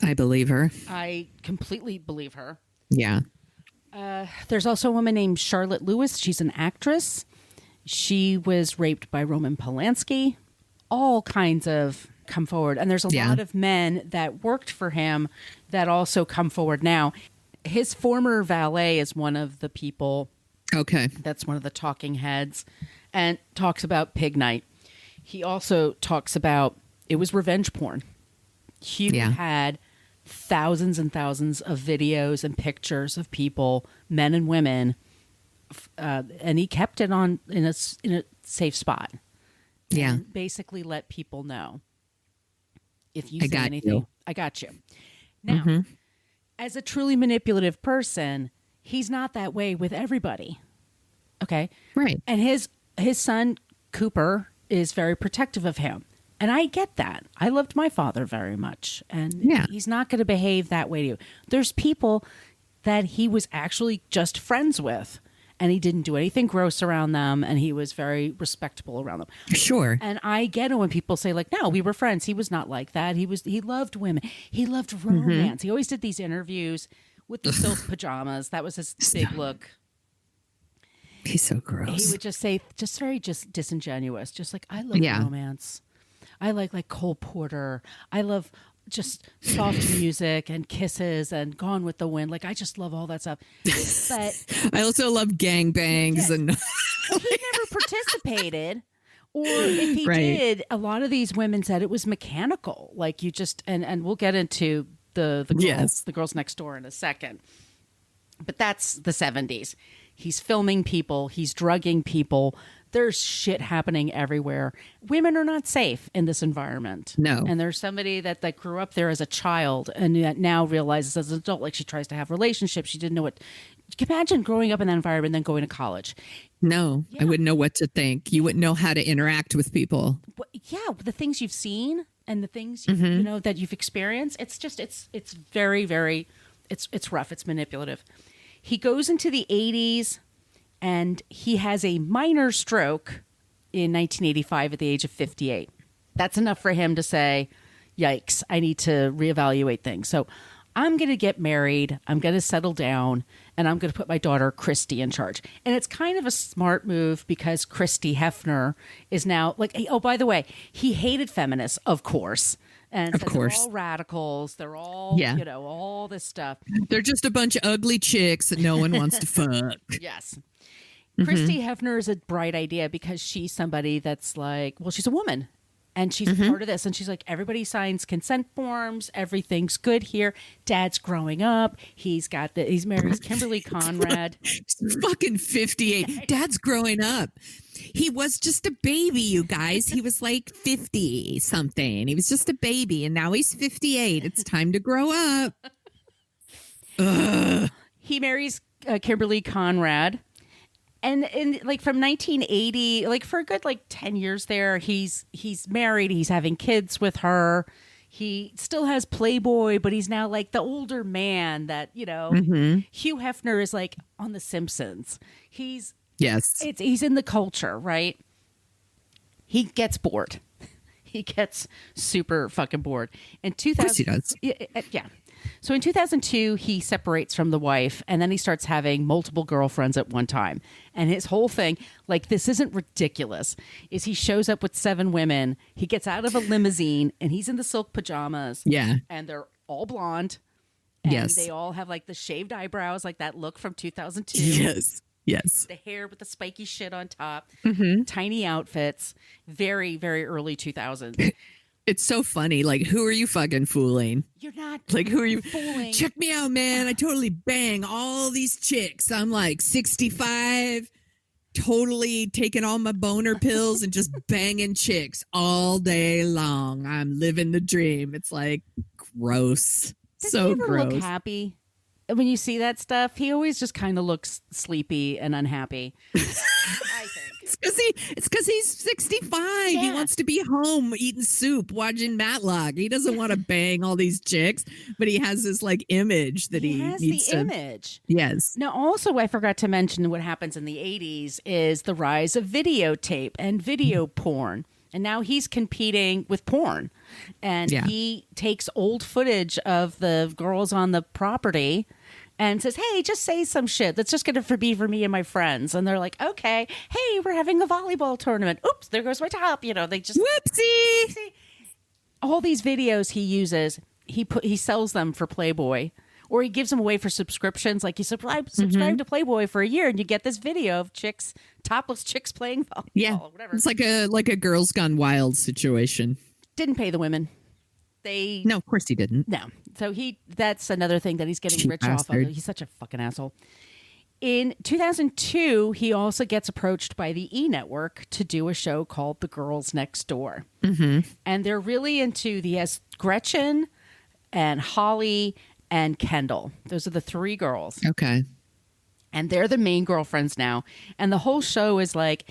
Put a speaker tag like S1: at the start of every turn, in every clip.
S1: I believe her.
S2: I completely believe her.
S1: Yeah.
S2: There's also a woman named Charlotte Lewis. She's an actress. She was raped by Roman Polanski. All kinds of come forward. And there's a lot of men that worked for him that also come forward now. His former valet is one of the people.
S1: Okay.
S2: That's one of the talking heads and talks about pig night. He also talks about it was revenge porn. Hugh had thousands and thousands of videos and pictures of people, men and women, and he kept it on in a safe spot.
S1: Yeah.
S2: And basically let people know if you say anything, I got you. Now, as a truly manipulative person, he's not that way with everybody. Okay?
S1: Right.
S2: And his son, Cooper, is very protective of him. And I get that. I loved my father very much. And he's not going to behave that way to you. There's people that he was actually just friends with. And he didn't do anything gross around them. And he was very respectable around them.
S1: Sure.
S2: And I get it when people say, like, no, we were friends. He was not like that. He loved women. He loved romance. He always did these interviews with the silk pajamas. That was his big look.
S1: He's so gross.
S2: He would just say, very disingenuous. Just like, I love romance. I like Cole Porter. I love just soft music and kisses and Gone with the Wind. Like, I just love all that stuff. But
S1: I also love gangbangs and
S2: he never participated. Or if he did, a lot of these women said it was mechanical. Like, you just and we'll get into the girls next door in a second. But that's the 70s. He's filming people. He's drugging people. There's shit happening everywhere. Women are not safe in this environment.
S1: No.
S2: And there's somebody that grew up there as a child and that now realizes as an adult, like, she tries to have relationships. She didn't know what. Imagine growing up in that environment and then going to college.
S1: No, I wouldn't know what to think. You wouldn't know how to interact with people.
S2: The things you've seen and the things you know that you've experienced. It's just it's very, very it's rough. It's manipulative. He goes into the 80s. And he has a minor stroke in 1985 at the age of 58. That's enough for him to say, yikes, I need to reevaluate things. So I'm going to get married. I'm going to settle down. And I'm going to put my daughter, Christy, in charge. And it's kind of a smart move because Christy Hefner is now like, oh, by the way, he hated feminists, of course. And
S1: of course,
S2: they're all radicals. They're all, all this stuff.
S1: They're just a bunch of ugly chicks that no one wants to fuck.
S2: Yes. Christy Hefner is a bright idea because she's somebody that's like, well, she's a woman and she's part of this. And she's like, everybody signs consent forms. Everything's good here. Dad's growing up. He's married Kimberly Conrad.
S1: He's fucking 58. Dad's growing up. He was just a baby, you guys. He was like 50 something. He was just a baby. And now he's 58. It's time to grow up. Ugh.
S2: He marries Kimberly Conrad. And like from 1980, like for a good 10 years there, he's married. He's having kids with her. He still has Playboy, but he's now like the older man that, Hugh Hefner is like on The Simpsons. He's in the culture, right? He gets bored. He gets super fucking bored. In 2000,
S1: of course he does.
S2: Yeah. So in 2002, he separates from the wife, and then he starts having multiple girlfriends at one time. And his whole thing, like, this isn't ridiculous, is he shows up with 7 women. He gets out of a limousine, and he's in the silk pajamas.
S1: Yeah.
S2: And they're all blonde. And they all have, like, the shaved eyebrows, like that look from 2002.
S1: Yes.
S2: The hair with the spiky shit on top. Tiny outfits. Very, very early 2000s.
S1: It's so funny. Like, who are you fucking fooling?
S2: You're not
S1: like, who are you
S2: fooling?
S1: Check me out, man. I totally bang all these chicks. I'm like 65, totally taking all my boner pills and just banging chicks all day long. I'm living the dream. It's like gross.
S2: Does
S1: so
S2: he ever
S1: gross.
S2: Look happy when you see that stuff? He always just kind of looks sleepy and unhappy. I think.
S1: It's because he's 65. Yeah. He wants to be home eating soup, watching Matlock. He doesn't want to bang all these chicks, but he has this like image that he
S2: has
S1: needs
S2: the
S1: to.
S2: Image.
S1: Yes.
S2: Now, also, I forgot to mention what happens in the 80s is the rise of videotape and video porn. And now he's competing with porn. And he takes old footage of the girls on the property and says, hey, just say some shit. That's just going to be for me and my friends. And they're like, okay, hey, we're having a volleyball tournament. Oops, there goes my top. You know, they just...
S1: Whoopsie.
S2: All these videos he uses, he sells them for Playboy. Or he gives them away for subscriptions. Like you subscribe to Playboy for a year and you get this video of topless chicks playing volleyball or whatever.
S1: It's like a Girls Gone Wild situation.
S2: Didn't pay the women.
S1: No, of course he didn't.
S2: No. So that's another thing that he's getting
S1: Cheap
S2: rich
S1: bastard.
S2: off of. He's such a fucking asshole. In 2002, he also gets approached by the E! Network to do a show called The Girls Next Door. Mm-hmm. And they're really into Gretchen and Holly and Kendall. Those are the three girls.
S1: Okay.
S2: And they're the main girlfriends now. And the whole show is like,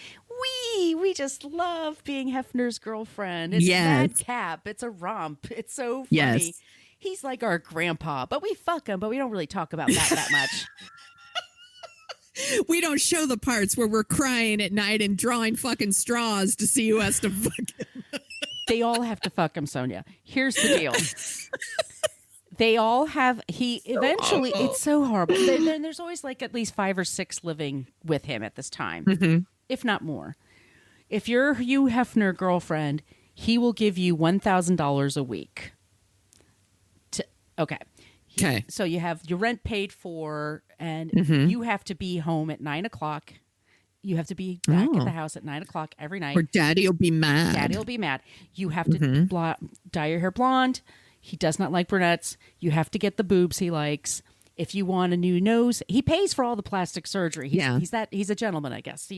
S2: we just love being Hefner's girlfriend. It's madcap. It's a romp. It's so funny.
S1: Yes.
S2: He's like our grandpa, but we fuck him, but we don't really talk about that much.
S1: We don't show the parts where we're crying at night and drawing fucking straws to see who has to fuck him.
S2: They all have to fuck him, Sonia. Here's the deal. They all have, eventually, it's so horrible. Then there's always like at least 5 or 6 living with him at this time, if not more. If you're Hugh Hefner girlfriend, he will give you $1,000 a week. Okay. So you have your rent paid for, and you have to be home at 9 o'clock. You have to be back at the house at 9 o'clock every night.
S1: Or daddy will be mad.
S2: You have to dye your hair blonde. He does not like brunettes. You have to get the boobs he likes. If you want a new nose, he pays for all the plastic surgery. He's a gentleman, I guess.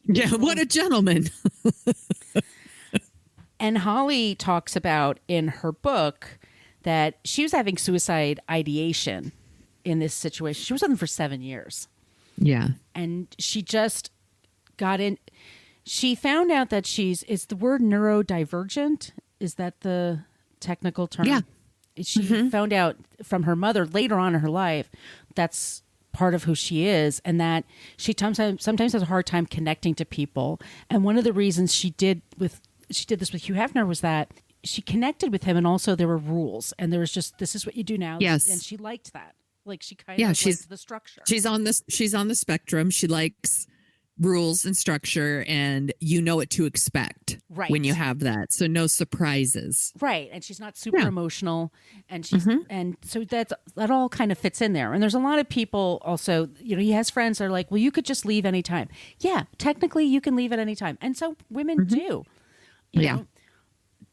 S1: What a gentleman.
S2: And Holly talks about in her book that she was having suicide ideation in this situation. She was with him for 7 years.
S1: Yeah. And
S2: she just got in. She found out that is the word neurodivergent? Is that the technical term?
S1: Yeah.
S2: She found out from her mother later on in her life that's part of who she is, and that she sometimes has a hard time connecting to people. And one of the reasons she did this with Hugh Hefner was that she connected with him, and also there were rules, and there was just, this is what you do now.
S1: Yes.
S2: And she liked that. Like she kind of liked the structure.
S1: She's on the spectrum. She likes rules and structure, and you know what to expect when you have that. So no surprises.
S2: Right. And she's not super emotional, and and so that all kind of fits in there. And there's a lot of people also, he has friends that are like, well, you could just leave anytime. Yeah, technically you can leave at any time. And so women do. You know,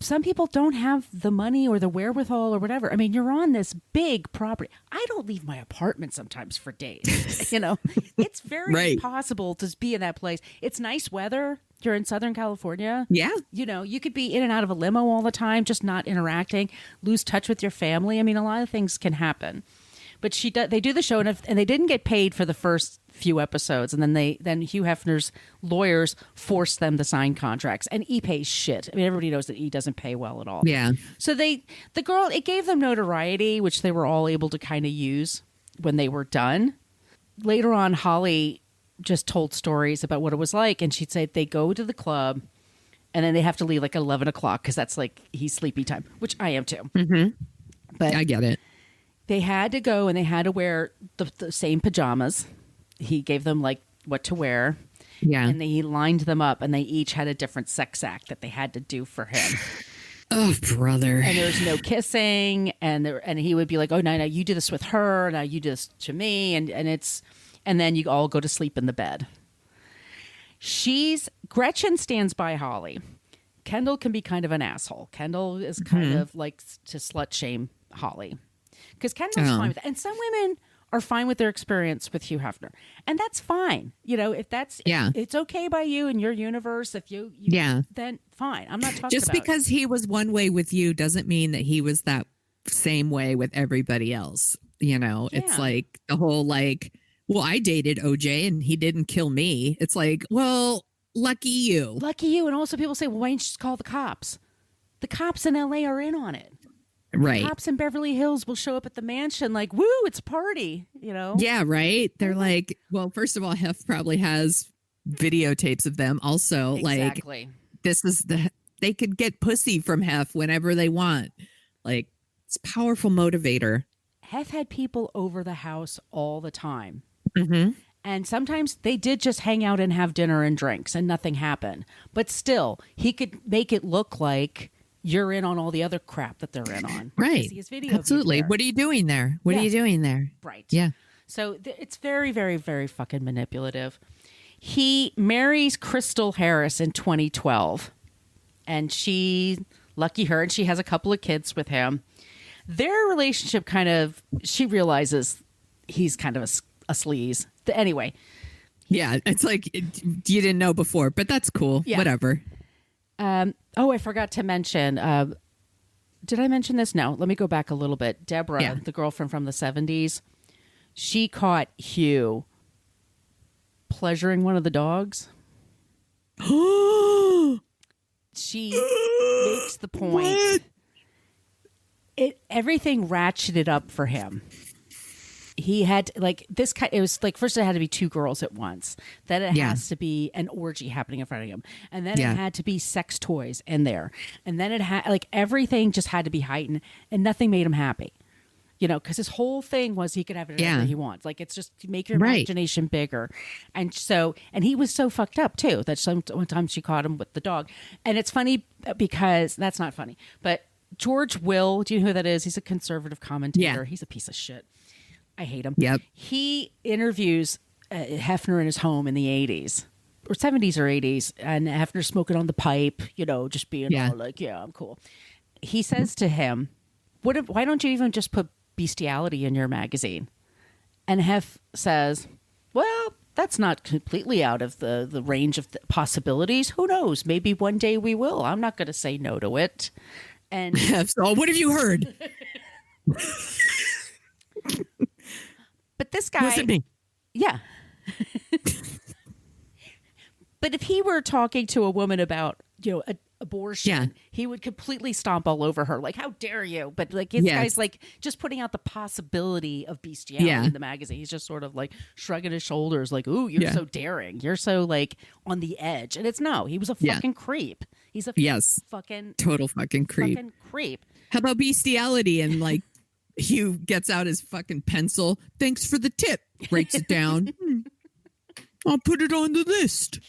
S2: some people don't have the money or the wherewithal or whatever. I mean, you're on this big property. I don't leave my apartment sometimes for days. It's very possible to be in that place. It's nice weather. You're in Southern California. Yeah. You could be in and out of a limo all the time, just not interacting, lose touch with your family. I mean, a lot of things can happen. But they do the show, and they didn't get paid for the first few episodes, and then Hugh Hefner's lawyers forced them to sign contracts, and E pays shit. I mean, everybody knows that E doesn't pay well at all. Yeah. So it gave them notoriety, which they were all able to kind of use when they were done. Later on, Holly just told stories about what it was like, and she'd say they go to the club, and then they have to leave like 11 o'clock because that's like he's sleepy time, which I am too. But I get it. They had to go, and they had to wear the same pajamas. He gave them like what to wear. Yeah. And he lined them up, and they each had a different sex act that they had to do for him. Oh, brother. And there was no kissing, and he would be like, oh, no, you do this with her, now you do this to me, and then you all go to sleep in the bed. Gretchen stands by Holly. Kendall can be kind of an asshole. Kendall is kind of like to slut shame Holly. Because Kendall's fine with it. And some women are fine with their experience with Hugh Hefner. And that's fine. If it's okay by you in your universe, if you then fine. I'm not talking
S1: just
S2: about
S1: because he was one way with you doesn't mean that he was that same way with everybody else. It's like the whole well, I dated OJ and he didn't kill me. It's like, well, lucky you. Lucky you. And also people say, well, why didn't you just call the cops? The cops in LA are in on it. Right. The cops in Beverly Hills will show up at the mansion like, woo, it's a party, Yeah, right. They're like, well, first of all, Hef probably has videotapes of them. Also, exactly. This is they could get pussy from Hef whenever they want. Like, it's a powerful motivator.
S2: Hef had people over the house all the time.
S1: Mm-hmm.
S2: And sometimes they did just hang out and have dinner and drinks and nothing happened. But still, he could make it look like you're in on all the other crap that they're in on.
S1: Right.
S2: See his video.
S1: Absolutely. What are you doing there? What are you doing there?
S2: Right.
S1: Yeah.
S2: So it's very, very, very fucking manipulative. He marries Crystal Harris in 2012. And lucky her, and she has a couple of kids with him. Their relationship she realizes he's kind of a sleaze. Anyway.
S1: Yeah, it's like you didn't know before, but that's cool. Yeah. Whatever.
S2: I forgot to mention, did I mention this? No, let me go back a little bit. Deborah, the girlfriend from the 70s, she caught Hugh pleasuring one of the dogs. She makes the point. Everything ratcheted up for him. He had it was like, first it had to be two girls at once. Then it has to be an orgy happening in front of him. And then it had to be sex toys in there. And then it had everything just had to be heightened, and nothing made him happy. Because his whole thing was he could have it whatever he wants. Like, it's just to make your imagination bigger. And he was so fucked up too that one time she caught him with the dog. And it's funny because that's not funny, but George Will, do you know who that is? He's a conservative commentator. Yeah. He's a piece of shit. I hate him. Yep. He interviews Hefner in his home in the 80s or 70s or 80s, and Hefner smoking on the pipe, just being all like, yeah, I'm cool. He says to him, why don't you even just put bestiality in your magazine? And Hef says, well, that's not completely out of the range of possibilities. Who knows? Maybe one day we will. I'm not going to say no to it. And
S1: so what have you heard?
S2: But this guy,
S1: wasn't me.
S2: Yeah. But if he were talking to a woman about, abortion, he would completely stomp all over her. Like, how dare you? But this guy's just putting out the possibility of bestiality in the magazine. He's just sort of shrugging his shoulders, like, ooh, you're so daring. You're so on the edge. And he was a fucking creep. He's a fucking
S1: total fucking creep.
S2: Fucking creep.
S1: How about bestiality? And Hugh gets out his fucking pencil. Thanks for the tip. Writes it down. I'll put it on the list.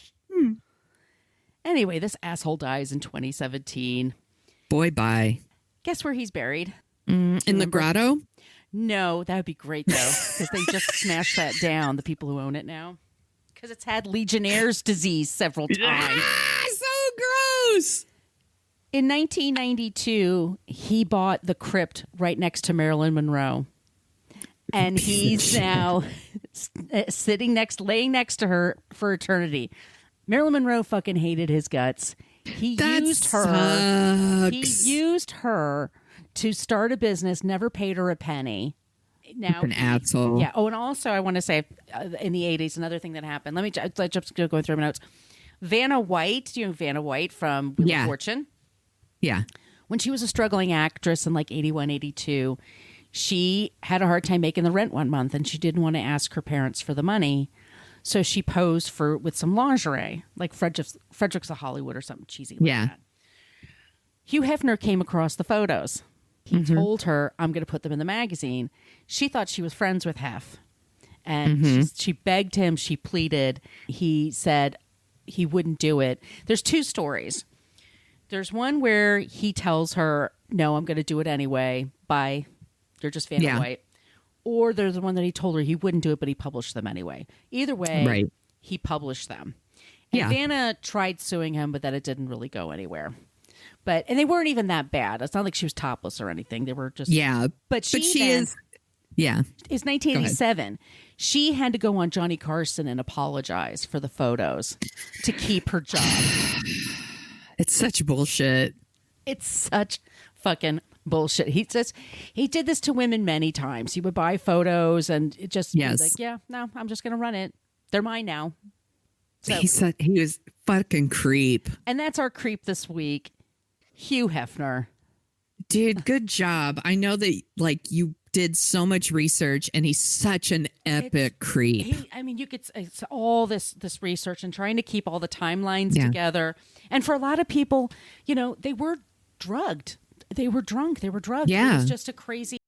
S2: Anyway, this asshole dies in 2017.
S1: Boy, bye.
S2: Guess where he's buried?
S1: In the grotto?
S2: No, that would be great, though, because they just smashed that down, the people who own it now. Because it's had Legionnaire's disease several times.
S1: So gross!
S2: In 1992, he bought the crypt right next to Marilyn Monroe. And he's now laying next to her for eternity. Marilyn Monroe fucking hated his guts. He used her to start a business, never paid her a penny. Now,
S1: an asshole.
S2: Yeah. Oh, and also I want to say in the 80s, another thing that happened. Let me just go through my notes. Vanna White, do you know Vanna White from Wheel of Fortune?
S1: Yeah.
S2: When she was a struggling actress in 81, 82, she had a hard time making the rent one month, and she didn't want to ask her parents for the money. So she posed with some lingerie, like Fredericks of Hollywood or something cheesy like that. Hugh Hefner came across the photos. He told her, I'm going to put them in the magazine. She thought she was friends with Hef. And she begged him. She pleaded. He said he wouldn't do it. There's two stories. There's one where he tells her, no, I'm going to do it anyway. Bye. You're just Vanna White. Or there's the one that he told her he wouldn't do it, but he published them anyway. Either way, he published them. And Vanna tried suing him, but then it didn't really go anywhere. And they weren't even that bad. It's not like she was topless or anything. They were just...
S1: Yeah.
S2: But she is...
S1: Yeah.
S2: It's 1987. She had to go on Johnny Carson and apologize for the photos to keep her job.
S1: It's such bullshit.
S2: It's such fucking bullshit. He says he did this to women many times. He would buy photos and it just be like, yeah, no, I'm just going to run it. They're mine now. So,
S1: he was fucking creep.
S2: And that's our creep this week. Hugh Hefner.
S1: Dude, good job. I know that you did so much research, and he's such an epic creep.
S2: I mean, it's all this research and trying to keep all the timelines together. And for a lot of people, they were drugged. They were drunk. They were drugged.
S1: Yeah.
S2: It was just a crazy